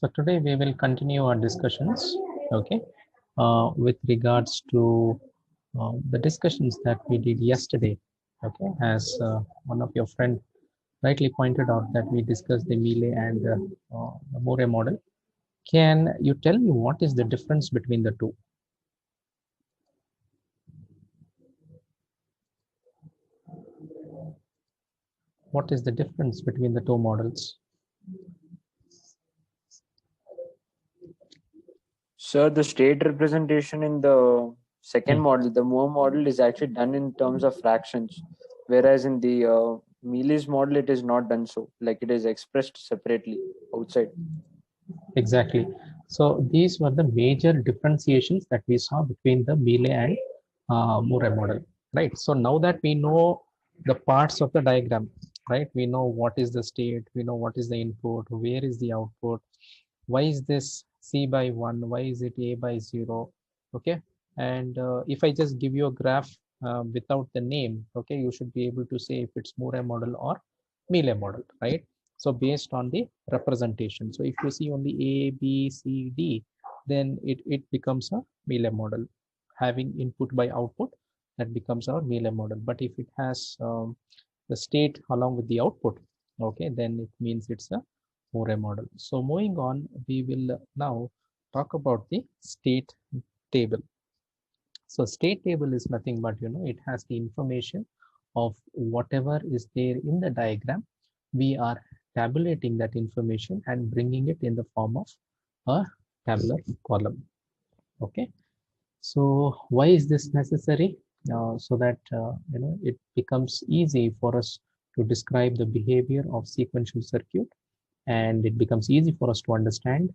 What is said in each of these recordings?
So today we will continue our discussions, okay, with regards to the discussions that we did yesterday, okay, as one of your friend rightly pointed out that we discussed the Mealy and the Moore model. Can you tell me what is the difference between the two? What is the difference between the two models? Sir, the state representation in the second model, the Moore model, is actually done in terms of fractions, whereas in the Mealy's model, it is not done so. Like it is expressed separately outside. Exactly. So these were the major differentiations that we saw between the Mealy and Moore model, right? So now that we know the parts of the diagram, right? We know what is the state, we know what is the input, where is the output, why is this C by 1, why is it A by 0, okay? And if I just give you a graph without the name, okay, you should be able to say if it's Moore model or Mealy model, right? So based on the representation. So if you see only A, B, C, D, then it becomes a Mealy model. Having input by output, that becomes our Mealy model. But if it has the state along with the output, okay, then it means it's a Moore model. So moving on, we will now talk about the state table. So state table is nothing but, it has the information of whatever is there in the diagram. We are tabulating that information and bringing it in the form of a tabular column. Okay. So why is this necessary? So that, it becomes easy for us to describe the behavior of sequential circuit, and it becomes easy for us to understand.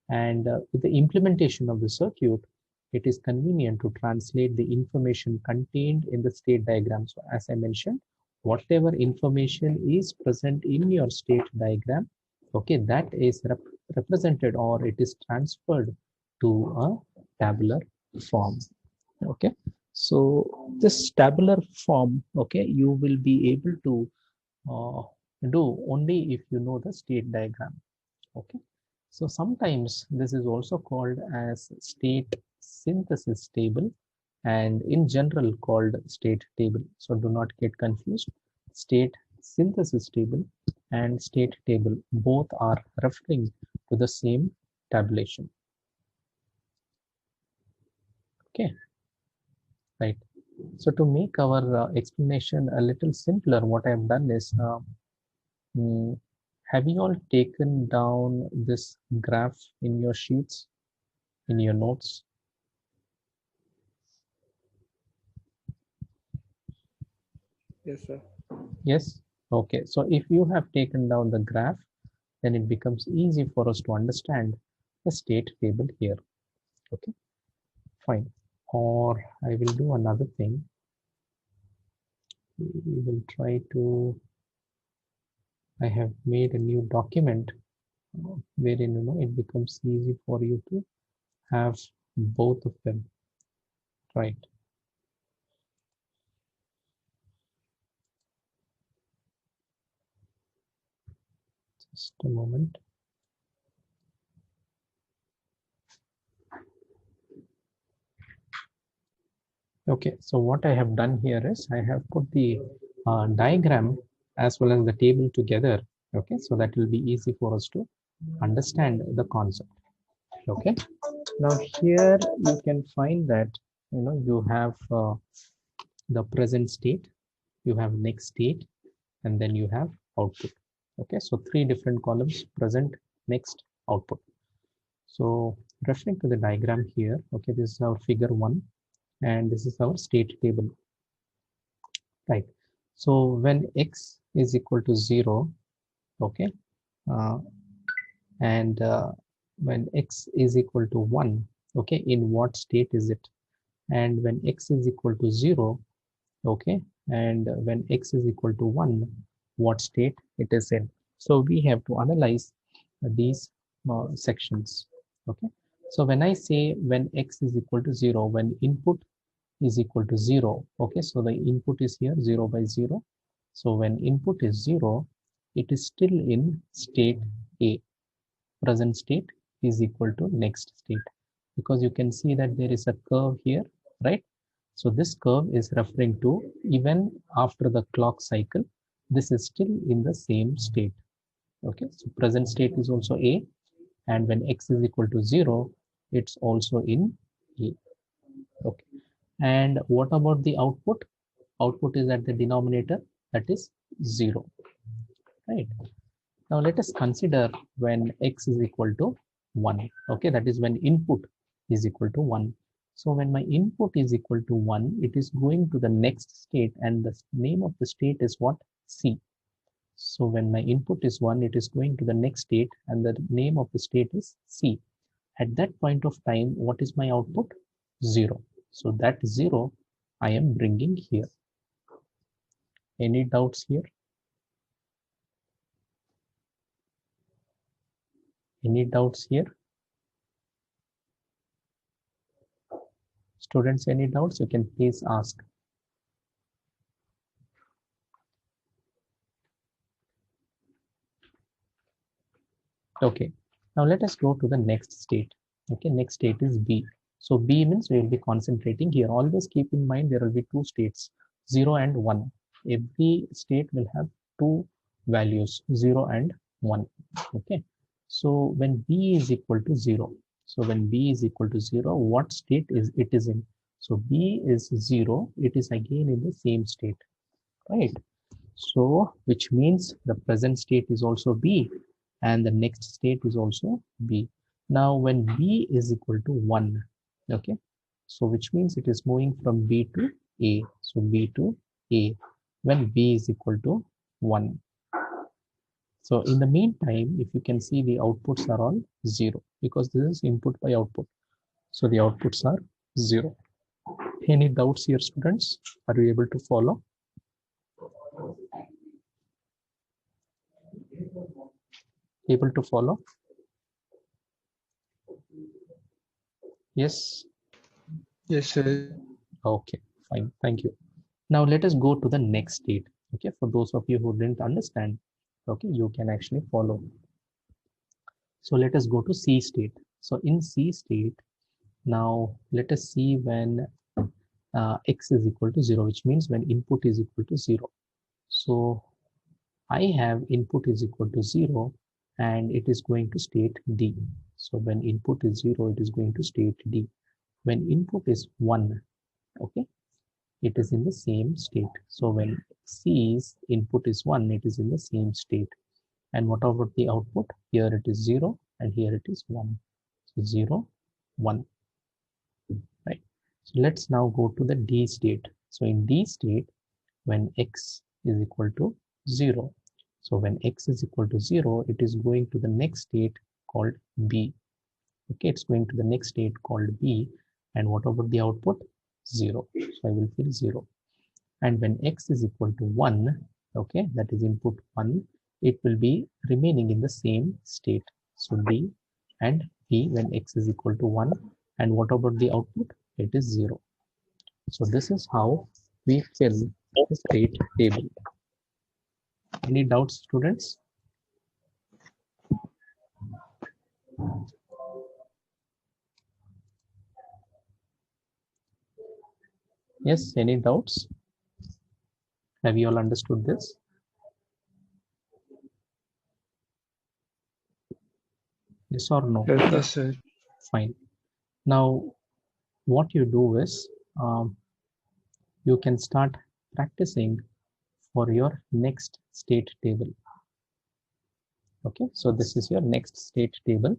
And with the implementation of the circuit, it is convenient to translate the information contained in the state diagram. So as I mentioned, whatever information is present in your state diagram, okay, that is represented or it is transferred to a tabular form. Okay, so this tabular form, okay, you will be able to uh, do only if you know the state diagram. Okay, so sometimes this is also called as state synthesis table, and in general called state table. So do not get confused. State synthesis table and state table both are referring to the same tabulation. Okay, right. So to make our explanation a little simpler, what I've done is have you all taken down this graph in your sheets, in your notes? Yes, sir. Yes. Okay. So if you have taken down the graph, then it becomes easy for us to understand the state table here. Okay. Fine. Or I will do another thing. We will try to, I have made a new document wherein, it becomes easy for you to have both of them, right? Just a moment. Okay, so what I have done here is I have put the diagram as well as the table together. Okay, so that will be easy for us to understand the concept. Okay, now here you can find that you have the present state, you have next state, and then you have output. Okay, so three different columns: present, next, output. So referring to the diagram here, okay, this is our figure 1 and this is our state table, right? So when x is equal to 0, okay, uh, and when x is equal to 1, okay, in what state is it? And when x is equal to 0, okay, and when x is equal to 1, what state it is in? So we have to analyze these sections. Okay, so when I say when x is equal to 0, when input is equal to 0, okay, so the input is here 0 by 0. So when input is 0, it is still in state A, present state is equal to next state, because you can see that there is a curve here, right? So this curve is referring to even after the clock cycle, this is still in the same state. Okay, so present state is also A, and when x is equal to 0, it's also in A. Okay, and what about the output? Output is at the denominator, that is 0, right? Now let us consider when x is equal to 1. Okay, that is when input is equal to 1. So when my input is equal to 1, it is going to the next state, and the name of the state is what? C. So when my input is 1, it is going to the next state, and the name of the state is C. At that point of time, what is my output? 0. So that 0 I am bringing here. Any doubts here? Any doubts here? Students, any doubts? You can please ask. Okay, now let us go to the next state. Okay, next state is B. So B means we will be concentrating here. Always keep in mind there will be two states, 0 and 1. Every state will have two values, 0 and 1. Okay, so when B is equal to 0, so when B is equal to 0, what state is it is in? So B is 0, it is again in the same state, right? So which means the present state is also B, and the next state is also B. Now when B is equal to 1, okay, so which means it is moving from B to A. So B to A when B is equal to 1. So in the meantime, if you can see, the outputs are all 0, because this is input by output. So the outputs are 0. Any doubts here, students? Are you able to follow? Able to follow? Yes. Yes, sir. Okay, fine. Thank you. Now let us go to the next state. Okay, for those of you who didn't understand, okay, you can actually follow. So let us go to C state. So in C state, now let us see when x is equal to 0, which means when input is equal to 0. So I have input is equal to 0, and it is going to state D. So when input is 0, it is going to state D. When input is 1, okay, it is in the same state. So when C's input is 1, it is in the same state. And what about the output? Here it is 0, and here it is 1. So 0, 1, right? So let's now go to the D state. So in D state, when x is equal to 0, so when x is equal to 0, it is going to the next state called B. Okay, it's going to the next state called B. And what about the output? 0. So I will fill 0. And when x is equal to 1, okay, that is input 1, it will be remaining in the same state. So D and B when x is equal to 1. And what about the output? It is 0. So this is how we fill the state table. Any doubts, students? Yes, any doubts? Have you all understood this? Yes or no? Yes, sir. Fine. Now, what you do is you can start practicing for your next state table. Okay, so this is your next state table,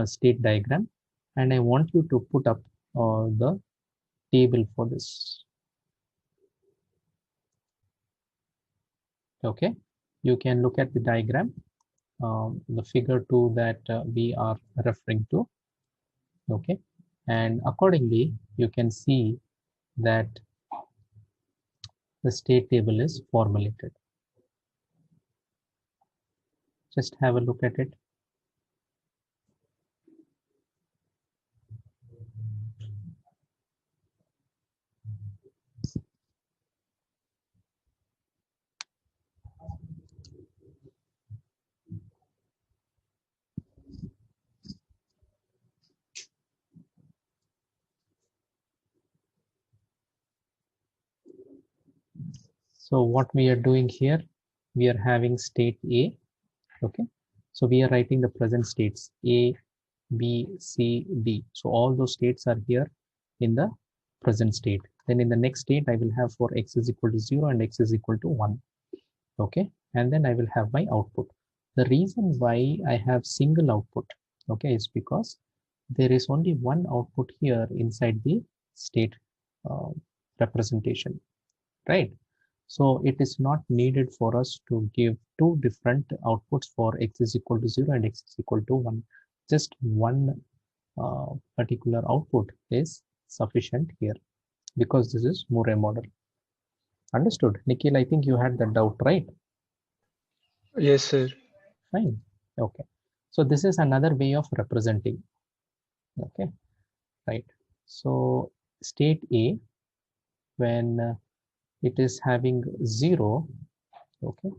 state diagram, and I want you to put up the table for this. Okay, you can look at the diagram, the figure 2 that we are referring to. Okay, and accordingly you can see that the state table is formulated. Just have a look at it. So what we are doing here, we are having state A. Okay, so we are writing the present states A, B, C, D. So all those states are here in the present state. Then in the next state, I will have for x is equal to 0 and x is equal to 1. Okay, and then I will have my output. The reason why I have single output, okay, is because there is only one output here inside the state uh, representation, right? So it is not needed for us to give two different outputs for x is equal to 0 and x is equal to 1. Just one particular output is sufficient here because this is Murray model. Understood? Nikhil, I think you had that doubt, right? Yes, sir. Fine. Okay. So this is another way of representing. Okay. Right. So state A, when it is having 0, okay.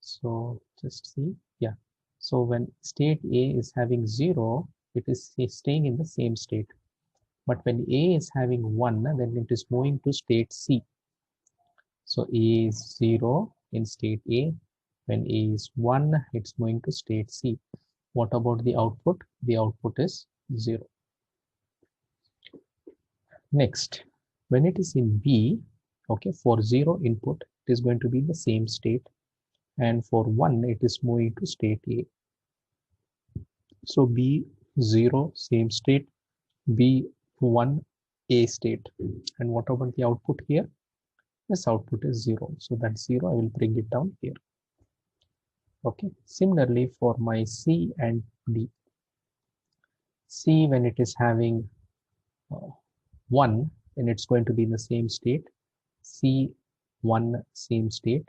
So just see, yeah. So when state A is having 0, it is staying in the same state. But when A is having 1, then it is moving to state C. So A is 0 in state A. When A is 1, it's moving to state C. What about the output? The output is 0. Next, when it is in B, okay, for 0 input, it is going to be the same state. And for 1, it is moving to state A. So B0, same state, B1, A state. And what about the output here? This output is 0. So that's 0. I will bring it down here. Okay. Similarly, for my C and D. C, when it is having 1, then it's going to be in the same state. C1, same state.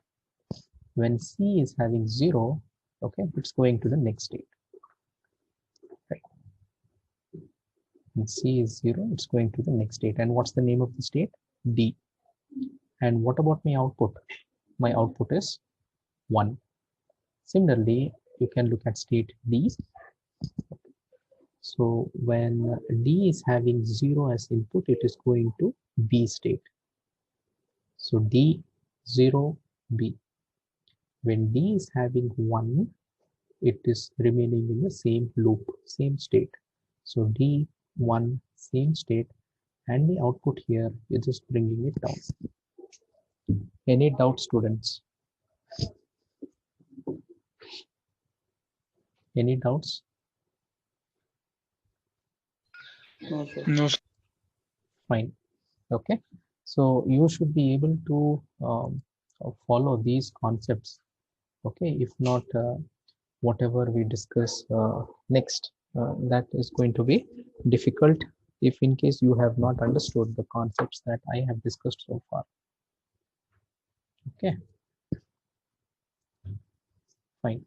When C is having 0, okay, it's going to the next state. Right. When C is 0, it's going to the next state. And what's the name of the state? D. And what about my output? My output is 1. Similarly, you can look at state D. So when D is having 0 as input, it is going to B state. So D, 0, B. When D is having 1, it is remaining in the same loop, same state. So D, 1, same state. And the output here, you're just bringing it down. Any doubt, students? Any doubts? No, sir. No, sir. Fine. Okay. So you should be able to follow these concepts. Okay. If not, whatever we discuss next, that is going to be difficult if in case you have not understood the concepts that I have discussed so far. Okay. Fine.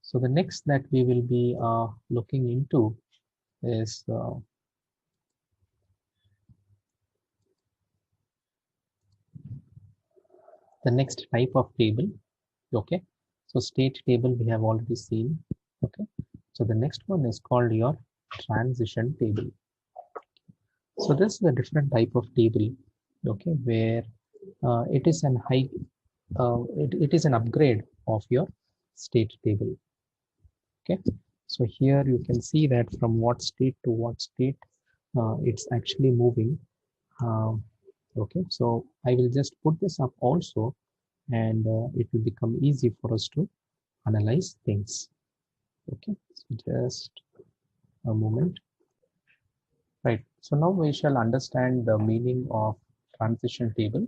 So the next that we will be looking into is the next type of table. Okay, so state table we have already seen. Okay, so the next one is called your transition table. So this is a different type of table, okay, where it is an it is an upgrade of your state table. Okay, so here you can see that from what state to what state it's actually moving. Okay, so I will just put this up also, and it will become easy for us to analyze things. Okay, so just a moment. Right, so now we shall understand the meaning of transition table.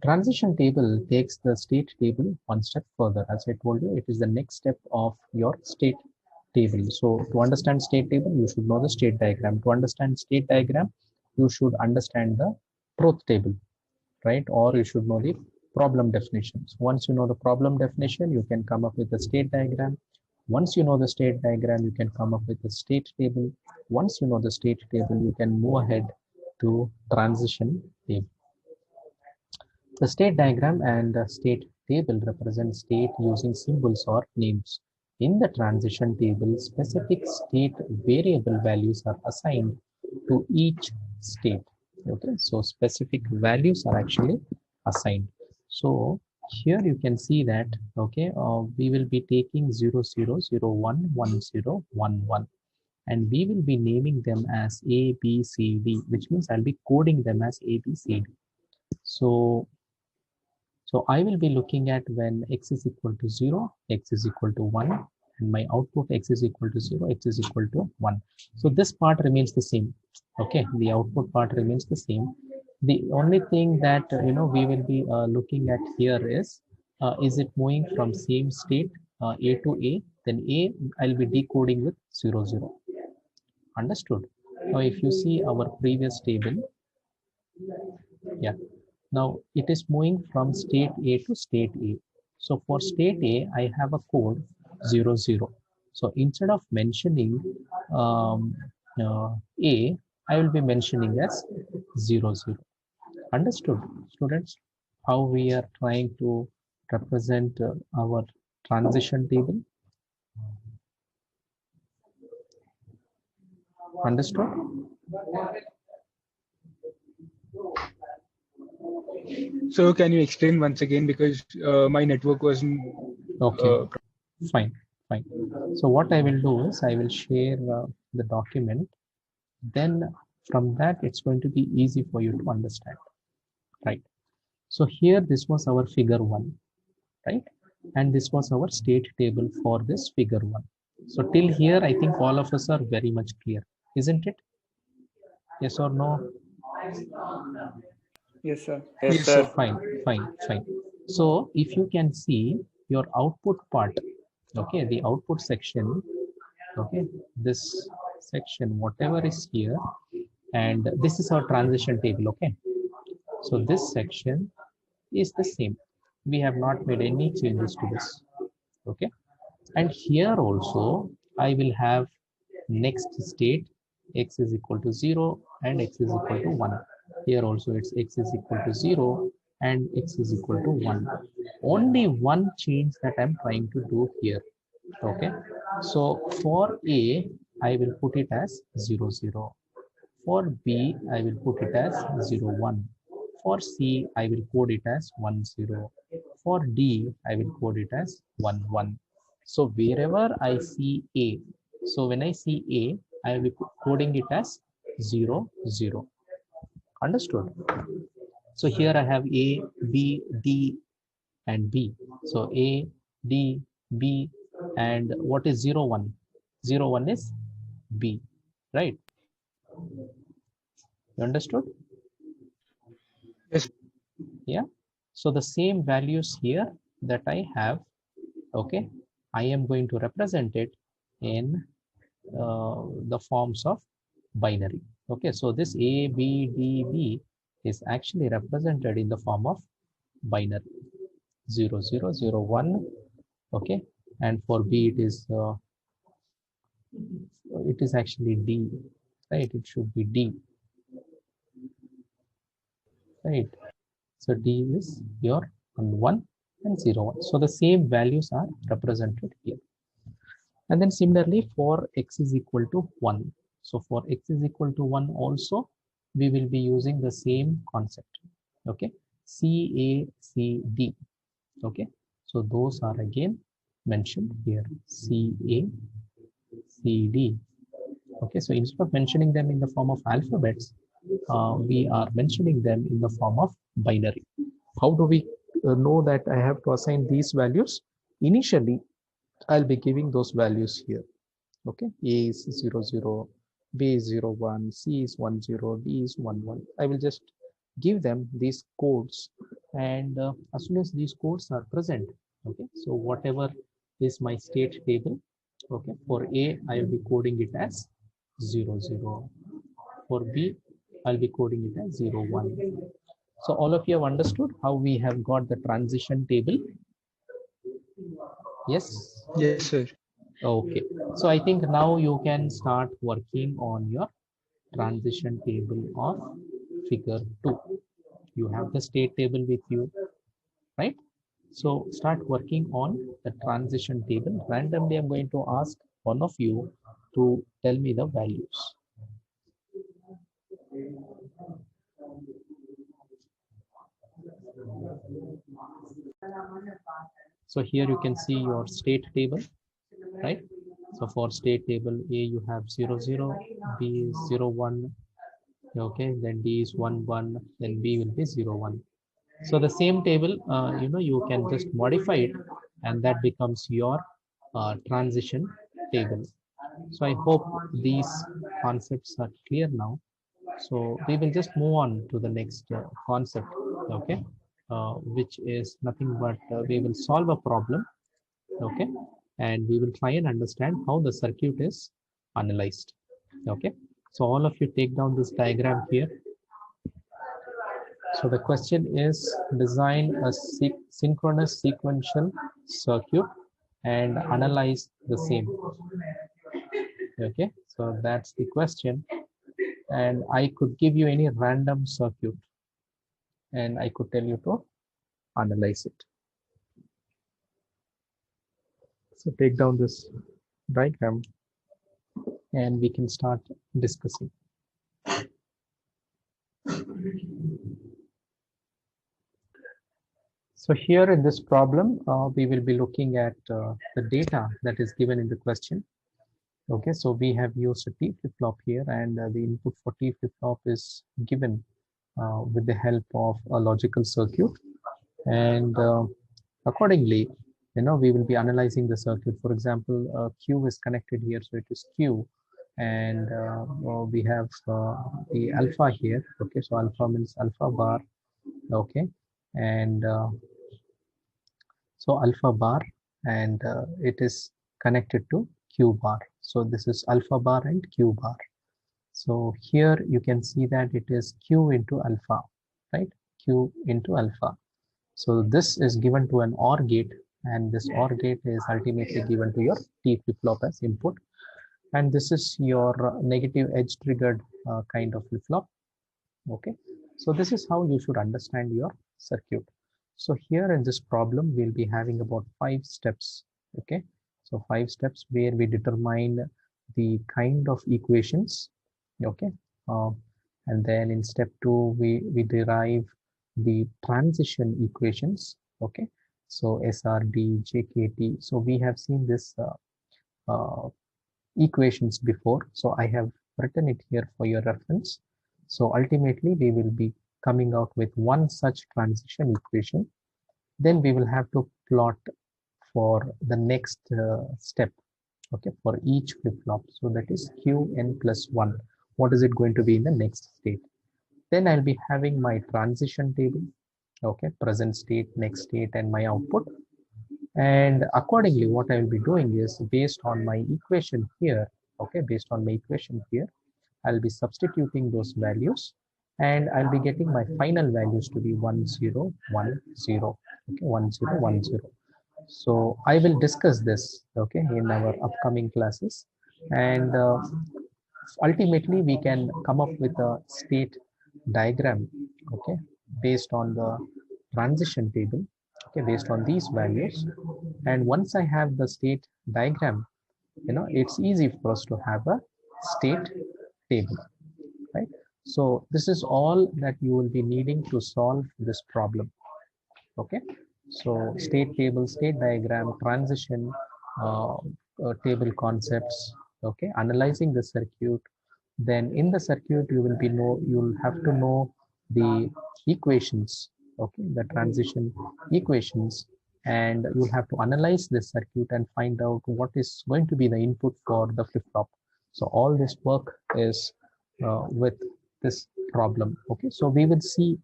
Transition table takes the state table one step further. As I told you, it is the next step of your state table. So to understand state table, you should know the state diagram. To understand state diagram, you should understand the truth table, right? Or you should know the problem definitions. Once you know the problem definition, you can come up with the state diagram. Once you know the state diagram, you can come up with the state table. Once you know the state table, you can move ahead to transition table. The state diagram and the state table represent state using symbols or names. In the transition table, specific state variable values are assigned to each state. Okay, so specific values are actually assigned. So here you can see that, okay, we will be taking 0, 0, 0, 1, 1, 0, 1, 1, and we will be naming them as A, B, C, D, which means I'll be coding them as A, B, C, D. So I will be looking at when x is equal to 0, x is equal to 1, and my output x is equal to 0, x is equal to 1. So this part remains the same. Okay, the output part remains the same. The only thing that we will be looking at here is it moving from same state A to A? Then A I'll be decoding with 0, 0. Understood? Now if you see our previous table, yeah. Now it is moving from state A to state A. So for state A, I have a code 0, 0. So instead of mentioning um, A, I will be mentioning as 0, 0. Understood, students? How we are trying to represent our transition table? Understood? So can you explain once again, because my network wasn't Okay, fine, fine. So what I will do is I will share the document. Then from that, it's going to be easy for you to understand, right? So here, this was our figure 1, right? And this was our state table for this figure 1. So till here, I think all of us are very much clear, isn't it? Yes or no? Yes, sir. Yes, Yes, sir. sir. Fine, fine, fine. So if you can see your output part, okay, the output section, okay, this section, whatever is here, and this is our transition table, okay. So this section is the same. We have not made any changes to this, okay. And here also, I will have next state, x is equal to 0 and x is equal to 1. Here also it's x is equal to 0 and x is equal to 1. Only one change that I'm trying to do here, okay. So for A, I will put it as 0, 0. For B, I will put it as 0, 1. For C, I will code it as 1, 0. For D, I will code it as 1, 1. So wherever I see A, so when I see A, I will be coding it as 0, 0. Understood? So here I have A, B, D, and B. So A, D, B, and what is 0, 1? 0, 1 is B, right? You understood? Yes. Yeah. So the same values here that I have, okay, I am going to represent it in the forms of binary. Okay, so this A, B, D, B is actually represented in the form of binary 0, 0, 0, 1. Okay, and for B it is actually D, right? It should be D, right? So D is your 1 and 0, 1. So the same values are represented here. And then similarly for x is equal to 1. So for x is equal to 1 also, we will be using the same concept. Okay, C, A, C, D. Okay, so those are again mentioned here, C, A, C, D. Okay, so instead of mentioning them in the form of alphabets, we are mentioning them in the form of binary. How do we know that I have to assign these values? Initially, I'll be giving those values here. Okay, A is 0, 0, B is 0, 1, C is 1, 0, D is 1, 1. I will just give them these codes, and as soon as these codes are present, okay, so whatever is my state table, okay, for A, I will be coding it as 0, 0. For B, I'll be coding it as 0, 1. So all of you have understood how we have got the transition table? Yes? Yes, sir. Okay, so I think now you can start working on your transition table of figure 2. You have the state table with you, right? So start working on the transition table. Randomly, I'm going to ask one of you to tell me the values. So here you can see your state table, right? So for state table A, you have 0, 0, B is 0, 1, okay, then D is 1, 1, then B will be 0, 1. So the same table, you can just modify it, and that becomes your transition table. So I hope these concepts are clear now. So we will just move on to the next concept, okay, which is nothing but we will solve a problem, okay, and we will try and understand how the circuit is analyzed, okay. So all of you take down this diagram here. So the question is, design a synchronous sequential circuit and analyze the same. Okay, so that's the question. And I could give you any random circuit and I could tell you to analyze it. So take down this diagram and we can start discussing. So here in this problem, we will be looking at the data that is given in the question. Okay, so we have used a T flip-flop here, and the input for T flip-flop is given with the help of a logical circuit. And accordingly, we will be analyzing the circuit. For example, Q is connected here, so it is Q. And we have the alpha here. Okay, so alpha means alpha bar. Okay, and so alpha bar, and it is connected to Q bar. So this is alpha bar and Q bar. So here you can see that it is Q into alpha, right? Q into alpha. So this is given to an OR gate, and this OR gate is ultimately given to your T flip-flop as input. And this is your negative edge triggered kind of flip-flop. Okay, so this is how you should understand your circuit. So here in this problem, we'll be having about 5 steps. Okay, so 5 steps where we determine the kind of equations. Okay, and then in step 2, we derive the transition equations. Okay, so SRD, JKT. So we have seen this equations before. So I have written it here for your reference. So ultimately, we will be coming out with one such transition equation. Then we will have to plot for the next step, okay, for each flip-flop. So that is Qn plus 1. What is it going to be in the next state? Then I'll be having my transition table, okay, present state, next state, and my output. And accordingly, what I will be doing is based on my equation here, okay, based on my equation here, I'll be substituting those values and I'll be getting my final values to be 1, 0, 1, 0, okay, 1, 0, 1, 0. So I will discuss this, okay, in our upcoming classes, and ultimately we can come up with a state diagram, okay, based on the transition table, okay, based on these values. And once I have the state diagram, it's easy for us to have a state table, right? So this is all that you will be needing to solve this problem. Okay, so state table, state diagram, transition table concepts, okay, analyzing the circuit. Then in the circuit you'll have to know the equations, okay, the transition equations, and you'll have to analyze this circuit and find out what is going to be the input for the flip-flop. So all this work is with this problem. Okay, so we will see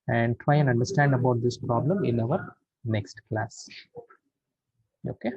and try and understand about this problem in our next class. Okay.